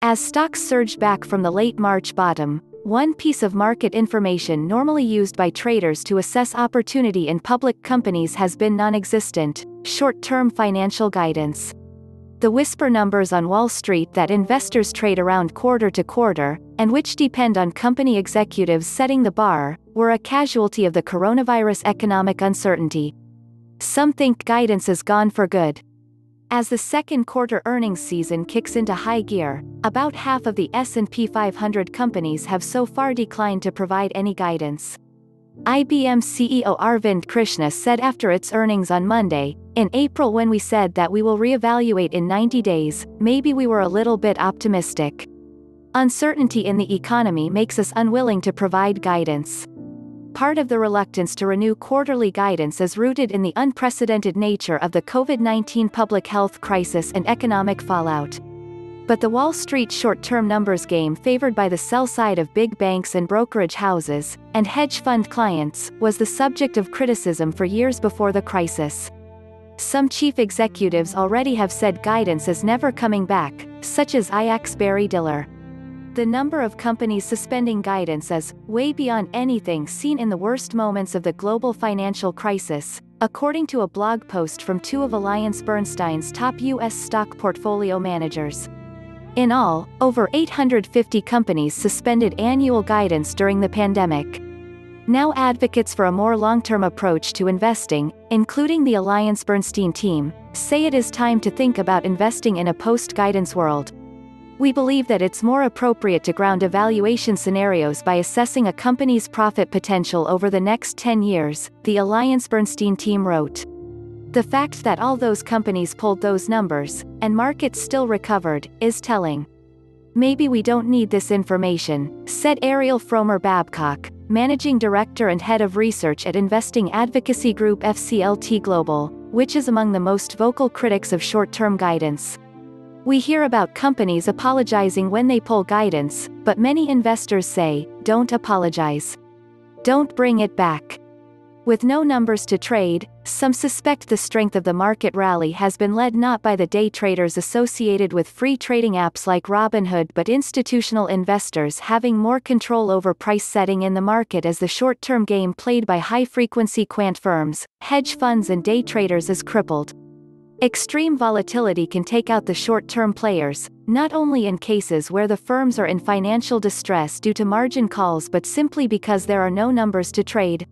As stocks surged back from the late March bottom, one piece of market information normally used by traders to assess opportunity in public companies has been non-existent: short-term financial guidance. The whisper numbers on Wall Street that investors trade around quarter to quarter, and which depend on company executives setting the bar, were a casualty of the coronavirus economic uncertainty. Some think guidance is gone for good. As the second quarter earnings season kicks into high gear, about half of the S&P 500 companies have so far declined to provide any guidance. IBM CEO Arvind Krishna said after its earnings on Monday, "In April when we said that we will reevaluate in 90 days, maybe we were a little bit optimistic. Uncertainty in the economy makes us unwilling to provide guidance." Part of the reluctance to renew quarterly guidance is rooted in the unprecedented nature of the COVID-19 public health crisis and economic fallout. But the Wall Street short-term numbers game favored by the sell side of big banks and brokerage houses, and hedge fund clients, was the subject of criticism for years before the crisis. Some chief executives already have said guidance is never coming back, such as Diller. The number of companies suspending guidance is way beyond anything seen in the worst moments of the global financial crisis, according to a blog post from two of Alliance Bernstein's top U.S. stock portfolio managers. In all, over 850 companies suspended annual guidance during the pandemic. Now advocates for a more long-term approach to investing, including the AllianceBernstein team, say it is time to think about investing in a post-guidance world. "We believe that it's more appropriate to ground evaluation scenarios by assessing a company's profit potential over the next 10 years, the AllianceBernstein team wrote. The fact that all those companies pulled those numbers, and markets still recovered, is telling. Maybe we don't need this information," said Ariel Fromer Babcock, Managing Director and Head of Research at investing advocacy group FCLTGlobal, which is among the most vocal critics of short-term guidance. "We hear about companies apologizing when they pull guidance, but many investors say, don't apologize. Don't bring it back." With no numbers to trade, some suspect the strength of the market rally has been led not by the day traders associated with free trading apps like Robinhood but institutional investors having more control over price setting in the market, as the short-term game played by high-frequency quant firms, hedge funds and day traders is crippled. Extreme volatility can take out the short-term players, not only in cases where the firms are in financial distress due to margin calls but simply because there are no numbers to trade.